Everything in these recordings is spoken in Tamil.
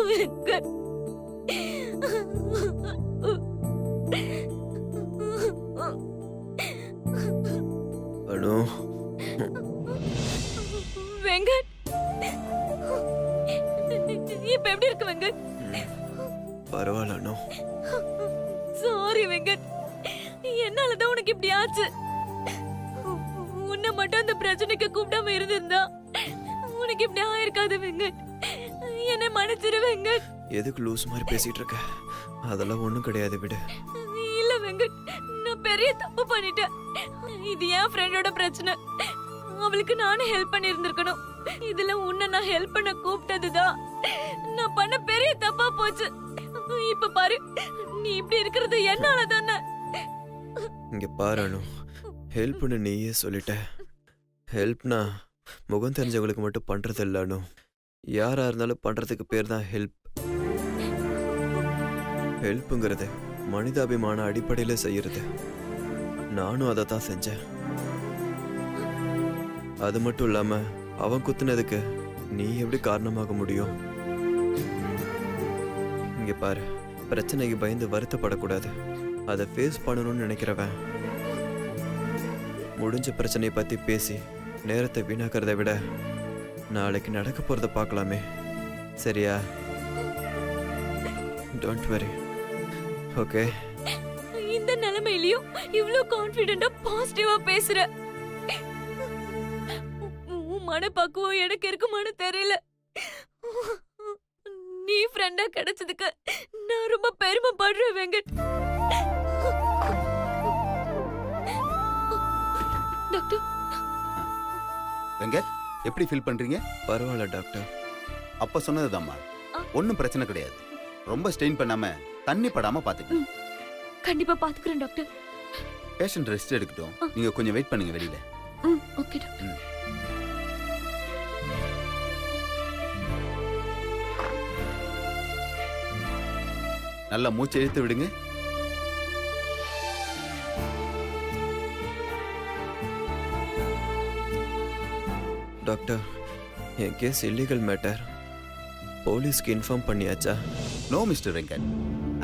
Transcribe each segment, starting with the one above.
வெங்கட், அனு, வெங்கட், இப்ப எப்படி இருக்கு வெங்கட்? பரவாயில்ல அனு. சாரி வெங்கட், என்னாலதான் உனக்கு இப்படி ஆச்சு. உன்னை மட்டும் அந்த பிரச்சனைக்கு கூப்பிடாம இருந்திருந்தா உனக்கு இப்படி ஆயிருக்காது வெங்கட். என்னை மன்னிச்சிரு வெங்கட். எதுக்கு லூஸ் மாதிரி பேசிட்டு இருக்க? அதெல்லாம் ஒண்ணும் கிடையாது, விடு. இல்ல வெங்கட், நான் பெரிய தப்பு பண்ணிட்டேன். இது என் ஃப்ரெண்டோட பிரச்சனை. அவளுக்கு நானே ஹெல்ப் பண்ணி இருந்திருக்கணும். இதுல உன்னை நான் ஹெல்ப் பண்ண கூப்பிட்டதுதான் நான் பண்ண பெரிய தப்பா போச்சு. இப்ப பாரு, நீ இப்படி இருக்கிறது என்னால தானே. இங்க பாரு அனு, ஹெல்ப்னு நீயே சொல்லிட்ட. ஹெல்ப்னா முகம் தெரிஞ்சவங்களுக்கு மட்டும் பண்றது இல்ல அனு. யாரா இருந்தாலும் பண்றதுக்கு பேர் தான் ஹெல்ப். ஹெல்ப்புங்கிறது மனிதாபிமான அடிப்படையில செய்யறது. நானும் அதை தான் செஞ்சேன். அது மட்டும் இல்லாம அவன் குத்துனதுக்கு நீ எப்படி காரணமாக முடியும்? இங்க பாரு, பிரச்சனைக்கு பயந்து வருத்தப்படக்கூடாது. அதை ஃபேஸ் பண்ணணும்னு நினைக்கிறவன் முடிஞ்ச பிரச்சனையை பத்தி பேசி நேரத்தை வீணாக்கிறத விட நாளைக்கு நடக்க போறத பார்க்கலாமே. சரியா? Don't worry, okay? இந்த நிலைமையிலயும் இவ்ளோ கான்ஃபிடென்ட்டா பாசிட்டிவா பேசுற. உன் மனப்பக்குவம் எனக்கு இருக்குமான்னு தெரியல. நீ ஃப்ரெண்டா கிடைச்சதுக்கு நான் ரொம்ப பெருமைப்படுறேன் வெங்கட். டாக்டர், வெங்கட், எப்படி ஃபீல் பண்றீங்க? பரவாயில்ல டாக்டர். அப்ப சொன்னதுதாம்மா, ஒன்னும் பிரச்சனை கிடையாது. ரொம்ப ஸ்ட்ரெயின் பண்ணாம தண்ணி படாம பாத்துக்கணும். கண்டிப்பா பாத்துக்கிறேன் டாக்டர். பேஷண்ட் ரெஸ்ட் எடுக்கட்டும், நீங்க கொஞ்சம் வெயிட் பண்ணுங்க வெளியில. Okay doctor. நல்லா மூச்சு இழுத்து விடுங்க. டாக்டர், என் கேஸ் இல்லீகல் மேட்டர். போலீஸ்க்கு இன்ஃபார்ம் பண்ணியாச்சா? நோ மிஸ்டர் வெங்கட்,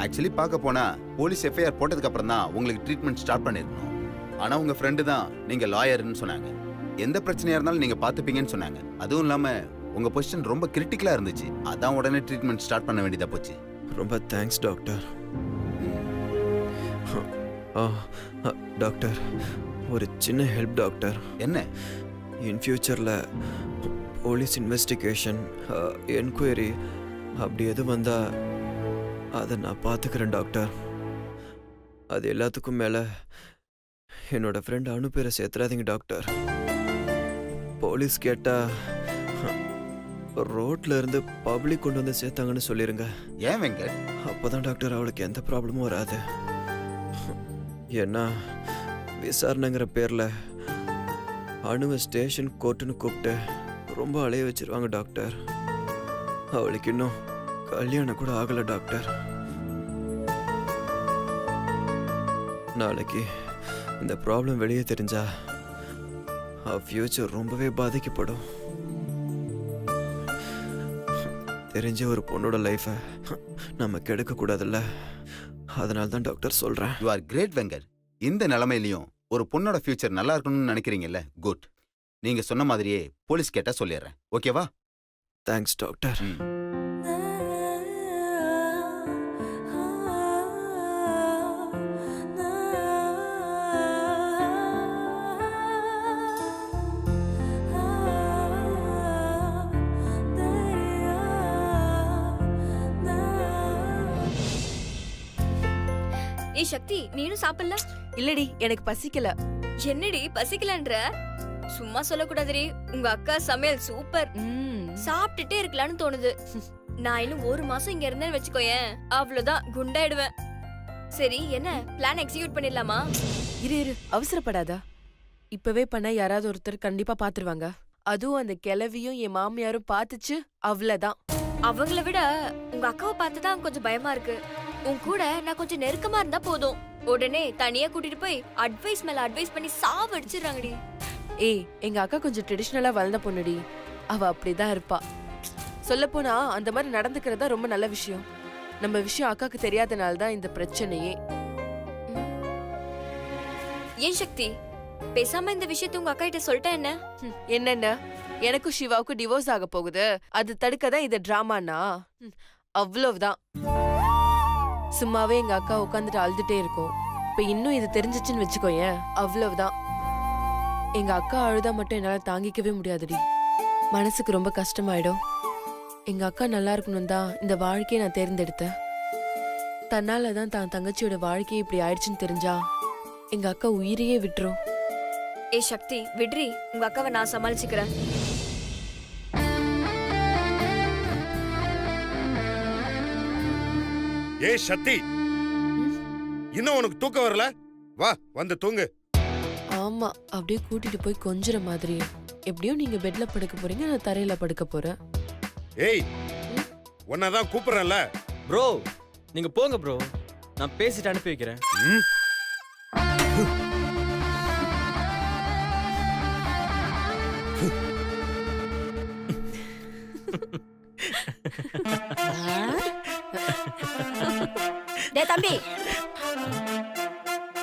ஆக்சுவலி பார்க்க போனா போலீஸ் எஃப்ஐஆர் போட்டதுக்கு அப்புறம் தான் உங்களுக்கு ட்ரீட்மெண்ட் ஸ்டார்ட் பண்ணிருக்கணும். ஆனா உங்க ஃப்ரெண்டு தான் நீங்க லாயர்னு சொன்னாங்க. எந்த பிரச்சனையா இருந்தாலும் நீங்க பாத்துப்பீங்கன்னு சொன்னாங்க. அதுவும் இல்லாம உங்க பொசிஷன் ரொம்ப கிரிட்டிக்கலா இருந்துச்சு. அதான் உடனே ட்ரீட்மெண்ட் ஸ்டார்ட் பண்ண வேண்டியதா போச்சு. ரொம்ப தேங்க்ஸ் டாக்டர். டாக்டர், ஒரு சின்ன ஹெல்ப் டாக்டர். என்ன? இன் ஃபியூச்சரில் போலீஸ் இன்வெஸ்டிகேஷன், என்கொயரி அப்படி எது வந்தால் அதை நான் பார்த்துக்கிறேன் டாக்டர். அது எல்லாத்துக்கும் மேலே என்னோட ஃப்ரெண்ட் அனு பேரை சேர்த்துறாதீங்க டாக்டர். போலீஸ் கேட்டால் ரோட்ல இருந்து பப்ளிக் கொண்டு வந்து சேர்த்தாங்கன்னு சொல்லிருங்க. ஏன் வெங்கட்? அப்போதான் டாக்டர் அவளுக்கு எந்த ப்ராப்ளமும் வராது. ஏன்னா விசாரணைங்கிற பேரில் அணுவை ஸ்டேஷன் கோர்ட்டுன்னு கூப்பிட்டு ரொம்ப அலைய வச்சிருவாங்க டாக்டர். அவளுக்கு இன்னும் கல்யாணம் கூட ஆகலை டாக்டர். நாளைக்கு இந்த ப்ராப்ளம் வெளியே தெரிஞ்சா ஃபியூச்சர் ரொம்பவே பாதிக்கப்படும். தெரிஞ்ச ஒரு பொண்ணோட லைஃபை நம்ம கெடுக்க கூடாதுல்ல. அதனால தான் டாக்டர் சொல்றேன். You are great Venkat. இந்த நிலைமையிலையும் ஒரு பொண்ணோட ஃபியூச்சர் நல்லா இருக்கணும்னு நினைக்கிறீங்கல்ல, குட். நீங்க சொன்ன மாதிரியே போலீஸ் கேட்டா சொல்லிடுறேன், ஓகேவா? Thanks doctor. ஏய் சக்தி, நீனும் சாப்பிடல? இல்லடி, எனக்கு பசிக்கல. என்னடி பசிக்கலன்ற? சும்மா சொல்லக்கூடாதுடி. உங்க அக்கா சமையல் சூப்பர். சாப்பிட்டுட்டே இருக்கலாம்னு தோணுது. நான் இன்னும் 1 மாசம் இங்க இருந்தேன்னு வச்சுக்கோயேன், அவ்வளவுதான் குண்டாயிடுவேன். சரி, என்ன பிளான் எக்ஸிக்யூட் பண்ணிடலாமா? இரு இரு, அவசரப்படாதா. இப்பவே பண்ண யாராவது ஒருத்தர் கண்டிப்பா பாத்துருவாங்க. அதுவும் அந்த கிழவியும் என் மாமியாரும் பாத்துச்சு, அவ்வளவுதான். அவங்கள விட உங்க அக்காவை பார்த்துதான் கொஞ்சம் பயமா இருக்கு. உன் கூட நான் கொஞ்சம் நெருக்கமா இருந்தா போதும். உடனே தனியா கூட்டிட்டு போய் அட்வைஸ் மேல அட்வைஸ் பண்ணி சாவடிச்சிடுறாங்கடி. ஏய், எங்க அக்கா கொஞ்சம் ட்ரெடிஷ்னலா வளர்ந்த பொண்ணுடி. அவ அப்படிதான் இருப்பா. சொல்லப்போனா அந்த மாதிரி நடந்துக்கிறதா ரொம்ப நல்ல விஷயம். நம்ம விஷயம் அக்காக்கு தெரியாதனால தான் இந்த பிரச்சனையே. ஏன் சக்தி பேசாம இந்த விஷயத்தை உங்க அக்கா கிட்ட சொல்லிட்டா என்ன? என்னென்ன, எனக்கும் சிவாவுக்கும் டிவோர்ஸ் ஆக போகுது, அது தடுக்க தான் இந்த டிராமானா? அவ்வளவுதான். சும்மாவே எங்க அக்கா உட்காந்துட்டு அழுதுட்டே இருக்கும். இப்ப இன்னும் இது தெரிஞ்சிச்சுன்னு வச்சுக்கோயேன், அவ்வளவுதான். எங்க அக்கா அழுதா மட்டும் என்னால தாங்கிக்கவே முடியாதுடி. மனசுக்கு ரொம்ப கஷ்டமாயிடும். எங்க அக்கா நல்லா இருக்கணும் தான் இந்த வாழ்க்கையை நான் தேர்ந்தெடுத்தேன். தன்னாலதான் தான் தங்கச்சியோட வாழ்க்கையை இப்படி ஆயிடுச்சுன்னு தெரிஞ்சா எங்க அக்கா உயிரையே விட்டுரும். ஏ சக்தி விட்ரி, உங்க அக்காவை நான் சமாளிச்சுக்கிறேன். ஏய் சக்தி, இன்னும் உனக்கு தூக்கம் வரல? வா வந்து தூங்கு. ஆமா, அப்படியே கூட்டிட்டு போய் கொஞ்சற மாதிரி. எப்படியும் நீங்க பெட்ல படுக்க போறீங்க, நான் தரையில படுக்க போறேன். ஏய், உன்னதான் கூப்பிடுறேன்ல. ப்ரோ நீங்க போங்க ப்ரோ, நான் பேசிட்டு அனுப்பி வைக்கிறேன். ம்? டேய் தம்பி,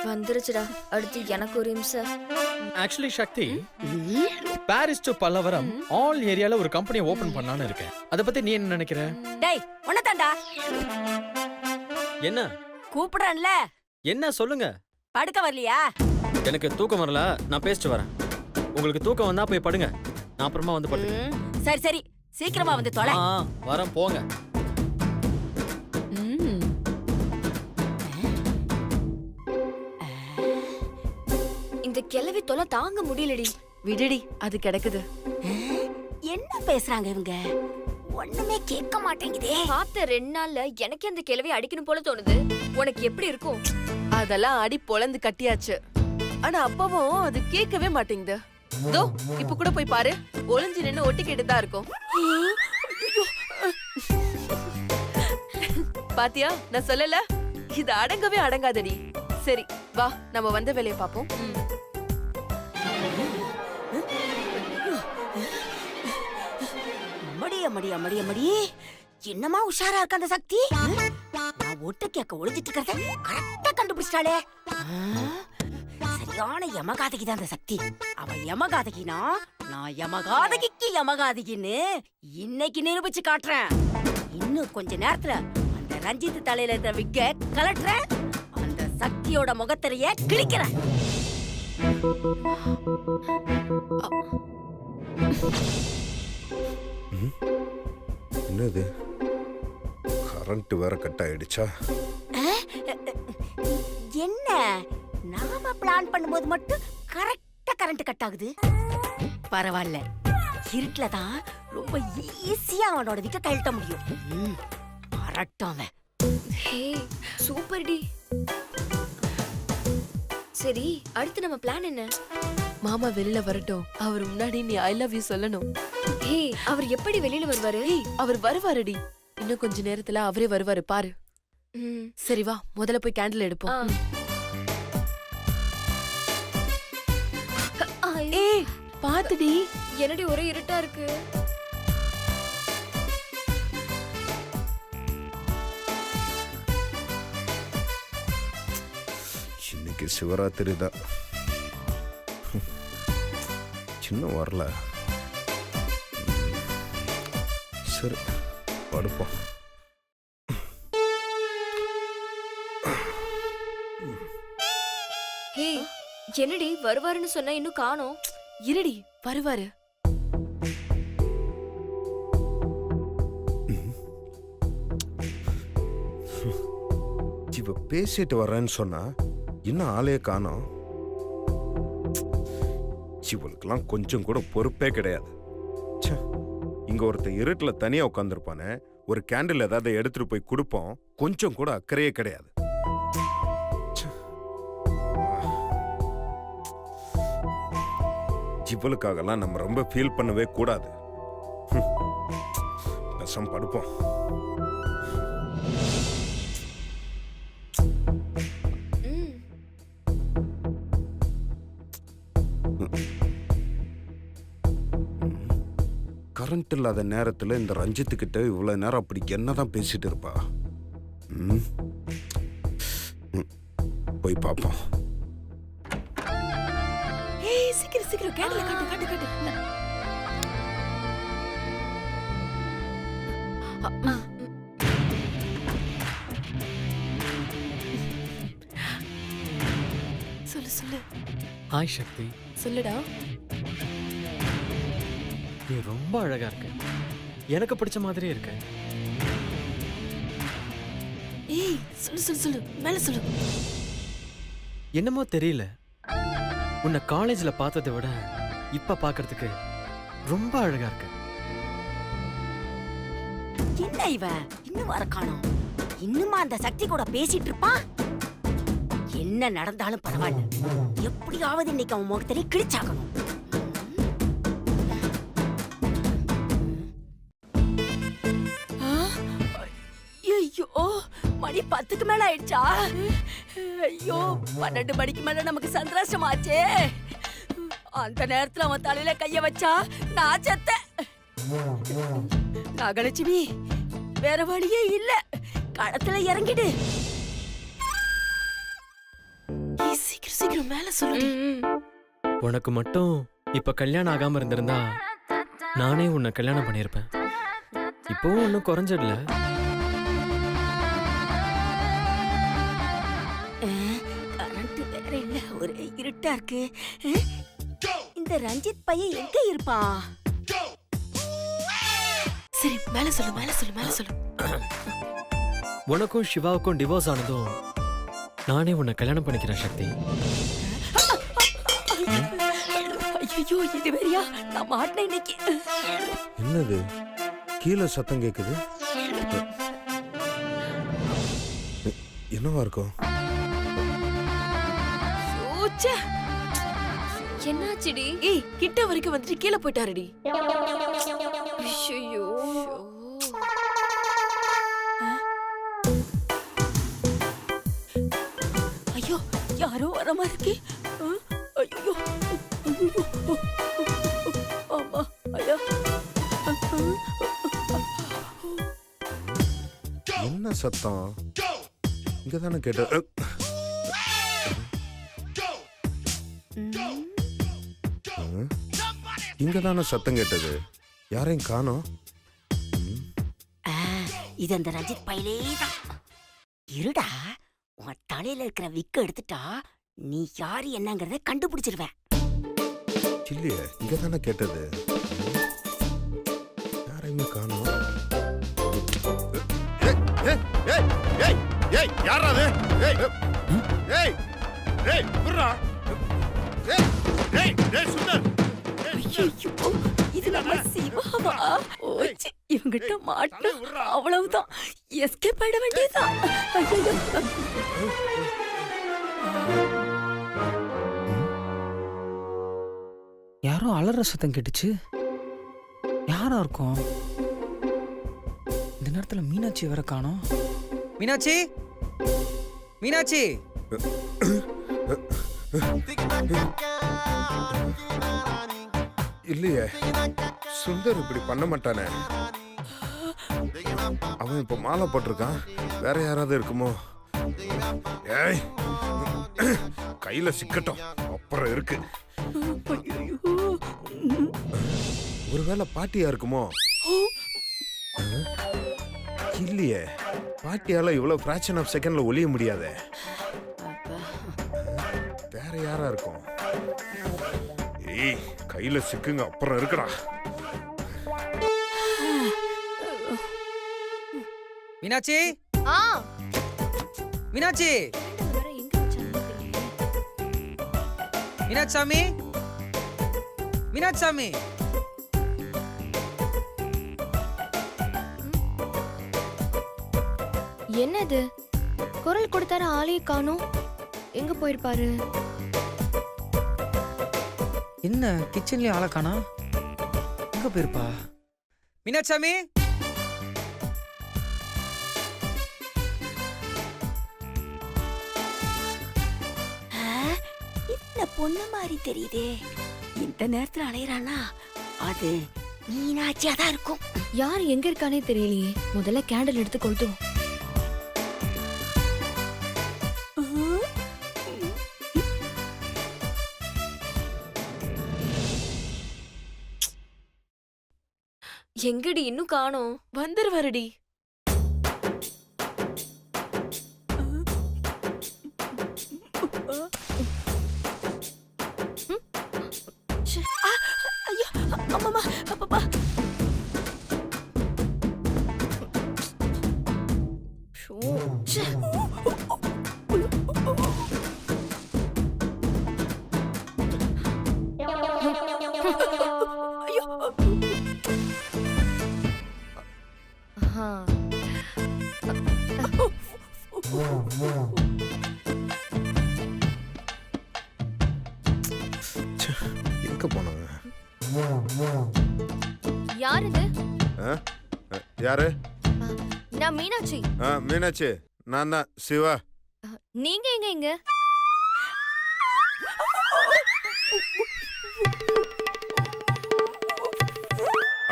வந்துருச்சுடா. அடுத்து எனக்கு ஒரு நிமிஷம். Actually Sakthi, Parrys to Pallavaram all ஏரியால ஒரு கம்பெனி ஓபன் பண்ணலாம்னு இருக்கேன். அத பத்தி நீ என்ன நினைக்கிற? டேய் உன்னதாண்டா என்ன கூப்பிடுறேன்ல, என்ன சொல்லுங்க. படுக்க வரலையா? எனக்கு தூக்கம் வரல, நான் பேசிட்டு வரேன். உங்களுக்கு தூக்கம் வந்தா போய் படுங்க, நான் அப்புறமா வந்து படுத்துக்கிறேன். சரி சரி, சீக்கிரமா வந்து தொலை. வரேன் போங்க. ம், இந்த கிழவி தொலை தாங்க முடியலடி. விடுடி, அது கிடக்குது. என்ன பேசுறாங்க இவங்க? ஒண்ணுமே கேட்க மாட்டேங்குதே. பார்த்த 2 நாள்ல எனக்கு அந்த கிழவி அடிக்கணும் போல தோணுது. உனக்கு எப்படி இருக்கும்? அதெல்லாம் அடி பொளந்து கட்டியாச்சு. ஆனா அப்பவும் அது கேட்கவே மாட்டேங்குது. தோ இப்ப கூட போய் பாரு, ஒளிஞ்சு நின்னு ஒட்டி கேட்டுதான் இருக்கும். பாத்தியா, நான் சொல்லல, இது அடங்கவே அடங்காதடி. சரி வா, நம்ம வந்த வேலையை பாப்போம். மடிய மடிய மடிய மடி, என்னமா உஷாரா இருக்க அந்த சக்தி. நான் ஒட்டு கேட்க ஒளிஞ்சிட்டு இருக்கிறத கரெக்டா கண்டுபிடிச்சிட்டாளே. சரியான யமகாதகி தான் அந்த சக்தி. அவ யமகாதகினா நான் யமகாதகிக்கு யமகாதகின்னு இன்னைக்கு நிரூபிச்சு காட்டுறேன். இன்னும் கொஞ்ச நேரத்துல அந்த ரஞ்சித் தலையில இருந்த விக்க கலட்டுறேன், அந்த சக்தியோட முகத்திரைய கிழிக்கிறேன். என்னது, கரண்ட் வேற கட் ஆயிடுச்சா? என்ன நாம பிளான் பண்ணும்போது மட்டும் கரெக்டா கரண்ட் கட் ஆகுது. பரவாயில்ல, இருட்டுல தான் ரொம்ப ஈஸியா அவனோட விக்க கழட்ட முடியும். பரட்டும் அவன். ஹே சூப்பர் டி. சரி அடுத்து நம்ம பிளான் என்ன? மாமா வெளியில வரட்டும், அவர் முன்னாடி நீ ஐ லவ் யூ சொல்லணும். ஹே அவர் எப்படி வெளியில வருவாரு? ஏய், அவர் வருவாருடி. இன்னும் கொஞ்ச நேரத்துல அவரே வருவாரு பாரு. ம், சரி வா, முதல்ல போய் கேண்டில் எடுப்போம். ஏய் பாத்துடி. என்னடி ஒரே இருட்டா இருக்கு. இன்னைக்கு சிவராத்திரி தான், சின்ன வரல. சரி படுப்போம். ஹே என்னடி வருவாருன்னு சொன்னா இன்னும் காணோம். இருடி, வருவாரு. இவ பேசிட்டு வரேன்னு சொன்னா இன்னும் ஆளே காணோம். இவளுக்கெல்லாம் கொஞ்சம் கூட பொறுப்பே கிடையாது. ச்சே, இங்க ஒருத்தன் இருட்டுல தனியா உட்காந்துருப்பானே, ஒரு கேண்டில் ஏதாவது எடுத்துட்டு போய் கொடுப்போம், கொஞ்சம் கூட அக்கறையே கிடையாது. ச்சே. இவளுக்காகலாம் நம்ம ரொம்ப ஃபீல் பண்ணவே கூடாது. பேசாம படுப்போம். ம் கரண்ட் இல்லாத நேரத்துல இந்த ரஞ்சித்துக்கிட்ட இவ்வளவு நேரம் அப்படி என்னதான் பேசிட்டு இருப்பா? ம். ம். போய் பார்ப்போம். ஏய் சீக்கிரம் சீக்கிரம் கேண்டல காட்டு காட்டு காட்டு சொல்லு சொல்லு ஹாய் சக்தி, சொல்லுடா. நீ ரொம்ப அழகா இருக்க. எனக்கு பிடிச்ச மாதிரியே இருக்க. ஏய் சொல்லு சொல்லு சொல்லு மேல சொல்லு. என்னமோ தெரியல, உன்னை காலேஜ்ல பார்த்ததை விட இப்ப பார்க்கிறதுக்கு ரொம்ப அழகா இருக்க. என்ன இவ இன்னும் வர காணோம்? இன்னுமா அந்த சக்தி கூட பேசிட்டு இருப்பான்? என்ன நடந்தாலும் பரவாயில்ல, எப்படியாவது இன்னைக்கு அவன் முகத்திலே கிழிச்சாக்கணும். ஐயோ மணி 10க்கு மேல ஆயிடுச்சா? ஐயோ 12 மணிக்கு மேல நமக்கு சந்திராஷ்டம் ஆச்சே. அந்த நேரத்துல அவன் தலையில கைய வச்சா நான் செத்தேன். நாகலட்சுமி வேற வழியே இல்ல, களத்துல இறங்கிடு. ஏய் சீக்கிரம் சீக்கிரம் மேல சொல்லு. உனக்கு மட்டும் இப்ப கல்யாணம் ஆகாம இருந்திருந்தா நானே உன்னை கல்யாணம் பண்ணியிருப்பேன். இப்பவும் ஒன்னும் குறைஞ்சிடல. கரண்ட் வேற இல்ல, ஒரே இருட்டா இருக்கு. இந்த ரஞ்சித் பையன் எங்க இருப்பான்? சரி மேல சொல்லு மேல சொல்லு மேல சொல்லு. உனக்கும் சிவாவுக்கும் டிவோர்ஸ் ஆனதும் நானே உன்னை கல்யாணம் பண்ணிக்கிறேன் சக்தி. ஐயோ இது வேறியா? நான் மாட்டேன் இன்னைக்கு. என்னது கீழே சத்தம் கேக்குது? என்னவா இருக்கும்? ஓச்சே. என்னாச்சுடி? ஏய் கிட்ட வரைக்கும் வந்துட்டு கீழே போயிட்டாருடி. ஐயோ ஐயோ யாரோ வர மாதிரி இருக்கு. ஐயோ அம்மா ஐயோ. என்ன சத்தம்? இங்க தானே கேட்ட. இங்க தானே சத்தம் கேட்டது. யாரையும் காணோம். இது அந்த ரஞ்சித் பையலே தான். இருடா, உன் தலையில இருக்கிற விக்க எடுத்துட்டா நீ யாரு என்னங்கறத கண்டுபிடிச்சிருவேன். இல்லையே, இங்க தானே கேட்டது. யாரையுமே காணோம். யாராவது? இது நம்ம சிவாவா? ஓச்சி, இவங்கிட்ட மாட்டா அவ்வளவுதான், எஸ்கேப் ஆயிட வேண்டியதுதான். ஐயோ. யாரோ அலற சத்தம் கேட்டுச்சு. யாரா இருக்கும்? இந்த நேரத்துல மீனாட்சி வேற காணோம். மீனாட்சி, மீனாட்சி. இல்லையே, சுந்தர் இப்படி பண்ண மாட்டானே. அவன் இப்ப மாலை போட்டிருக்கான். வேற யாராவது இருக்குமோ? ஏய், கையில சிக்கட்டும், அப்புறம் இருக்கு. ஒருவேளை பாட்டியா இருக்குமோ? இல்லையே, பாட்டியால இவ்வளவு ஃபிராக்ஷன் ஆஃப் செகண்ட்ல ஒளிய முடியாதே. வேற யாரா இருக்கும்? ஏய், கையில சிக்குங்க, அப்புறம் இருக்குடா. மீனாட்சி, ஆ மீனாட்சி, வேற எங்க வச்சாங்க? மீனாட்சி சாமி, மீனாட்சி சாமி. என்னது குரல் கொடுத்தாரு, ஆளையே காணோம். எங்க போயிருப்பாரு? என்ன கிச்சன்லயே ஆளை காணா? எங்க போயிருப்பா? மீனாட்சி சாமி. இந்த பொண்ணு மாதிரி தெரியுதே. இந்த நேரத்துல அலையறானா? அது மீனாட்சியா தான் இருக்கும். யார் எங்க இருக்கானே தெரியலையே. முதல்ல கேண்டில் எடுத்து கொளுத்துவோம். எங்கடி இன்னும் காணோம்? வந்துருவாருடி. ஐயோ அம்மா அப்பா. எங்க போனாங்க? யார் இது? ஆ? யாரு? நான் மீனாட்சி. மீனாட்சி, நான் தான் சிவா. நீங்க எங்க இங்க?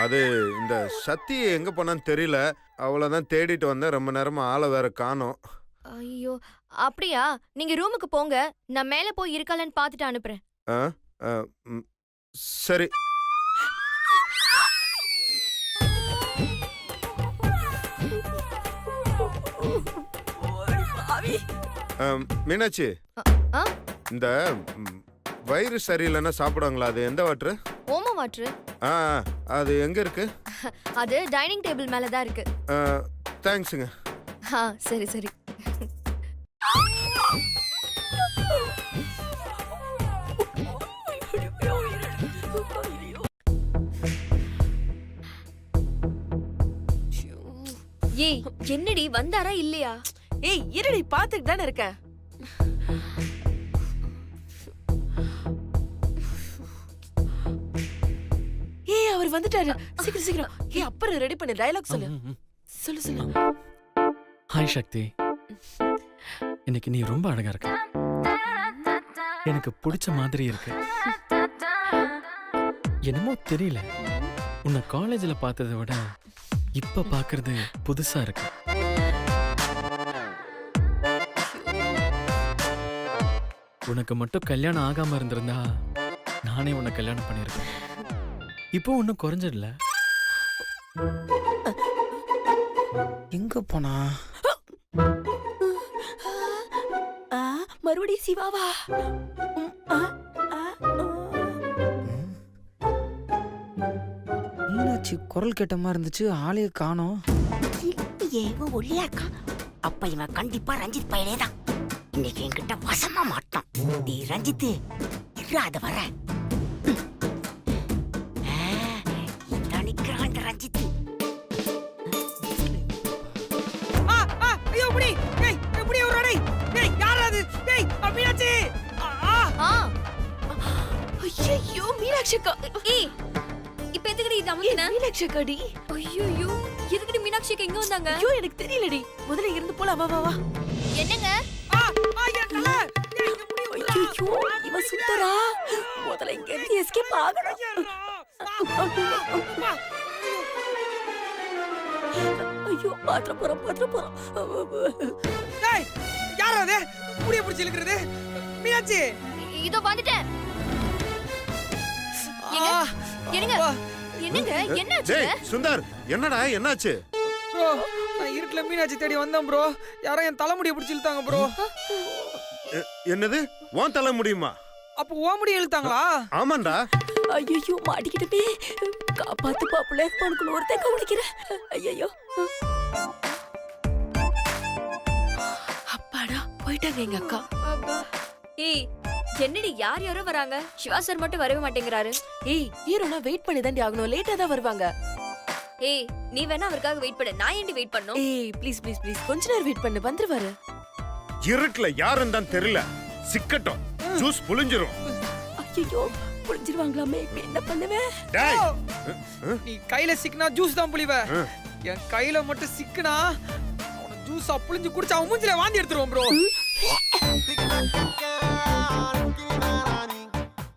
அது இந்த சத்தி எங்க போனான்னு தெரியல. அவ்வளவுதான் தேடிட்டு வந்தேன். ரொம்ப நேரமா ஆளை வேற காணோம். ஐயோ, அப்படியா? நீங்க ரூமுக்கு போங்க. நான் மேல போய் இருக்காளன்னு பார்த்துட்டு அனுப்புறேன். ஆ? ம், சரி. மீனாட்சி, ஆ? இந்த வயிறு சரியில்லைன்னா சாப்பிடுவாங்களா? அது எந்த வாட்ரு? ஓம வாட்ரு. ஆ, அது எங்க இருக்கு? அது டைனிங் டேபிள் மேல தான் இருக்கு. தேங்க்ஸுங்க. சரி சரி. ஏய், என்னடி வந்தாரா இல்லையா? ஏய் இருடி, பாத்துட்டு தானே இருக்கேன். ஏய் அவர் வந்துட்டாரு. சீக்கிரம் சீக்கிரம். ஏய் அப்புறம் ரெடி பண்ணு. டயலாக் சொல்லு. சொல்லு சொல்லு. ஹாய் சக்தி, இன்னைக்கு நீ ரொம்ப அழகா இருக்க. எனக்கு பிடிச்ச மாதிரி இருக்கு. என்னமோ தெரியல, உன்னை காலேஜ்ல பார்த்ததை விட இப்ப பாக்குறது புதுசா இருக்கு. உனக்கு மட்டும் கல்யாணம் ஆகாம இருந்திருந்தா நானே உன்னை கல்யாணம் பண்ணிருக்கேன். இப்போ ஒன்னும் குறைஞ்சிடல. எங்க போனா? மறுபடியும் சிவாவா? மீனாட்சி குரல் கேட்ட மாதிரி இருந்துச்சு, ஆளைய காணோம். இல்லையே, இவன் ஒல்லியா இருக்கான். அப்ப இவன் கண்டிப்பா ரஞ்சித் பையனே தான். இன்னைக்கு என்கிட்ட வசமா மாட்டான். நீ ரஞ்சித் இராத வர. நிக்கிறான் இந்த ரஞ்சித். ஐயோ மீனாட்சி அக்கா. ஏய், இப்ப எதுக்குடி இது அமுக்கின? மீனாட்சி அக்காடி. ஐயோ, எதுக்குடி மீனாட்சி அக்கா இங்க வந்தாங்க? ஐயோ எனக்கு தெரியலடி. முதல்ல இருந்து போல. வா வா வா. என்னங்க? ஐயோ இவன் சுத்தரா. முதல்ல இங்க இருந்து எஸ்கேப் ஆகணும். ஐயோ பாத்திர போறோம். யாரோ அது முடிய பிடிச்சி இழுக்கிறது? மீனாட்சி, இதோ வந்துட்டேன். என்னங்க? என்னங்க? என்னாச்சு? டேய் சுந்தர், என்னடா என்னாச்சு? ப்ரோ, நான் இருட்டுல மீனாட்சி தேடி வந்தேன் ப்ரோ. யாரோ என் தலைமுடியை பிடிச்சி இழுத்தாங்க ப்ரோ. என்னது? உன் தலை முடியுமா? அப்போ ஓ முடி இழுத்தாங்களா? ஆமாண்டா. ஐயோ மாட்டிக்கிட்டே. காப்பாத்து பாப்புல பணக்குள்ள ஒருத்தன் கவனிக்கிறேன். ஐயோ அப்பாடா போயிட்டாங்க எங்க அக்கா. ஏய், என்னடி யார் யாரோ வராங்க? சிவா சார் மட்டும் வரவே மாட்டேங்கிறாரு. ஏய் ஹீரோனா வெயிட் பண்ணி தாண்டி ஆகணும். லேட்டா தான் வருவாங்க. ஏய், நீ வேணா அவருக்காக வெயிட் பண்ணு. நான் ஏன்டி வெயிட் பண்ணணும்? ஏய் ப்ளீஸ் ப்ளீஸ் ப்ளீஸ் கொஞ்ச நேரம் வெயிட் பண்ணு. வந்துருவாரு. இருட்டுல யாருன்னு தான் தெரியல. சிக்கட்டும், ஜூஸ் புளிஞ்சிரும். ஐயோ புரிஞ்சிருவாங்களாமே. இப்ப என்ன பண்ணுவேன்? டேய், நீ கையில சிக்கினா ஜூஸ் தான் புளிவ. என் கையில மட்டும் சிக்கினா அவன ஜூஸா புளிஞ்சு குடிச்சு அவன் மூஞ்சில வாந்தி எடுத்துருவோம் ப்ரோ.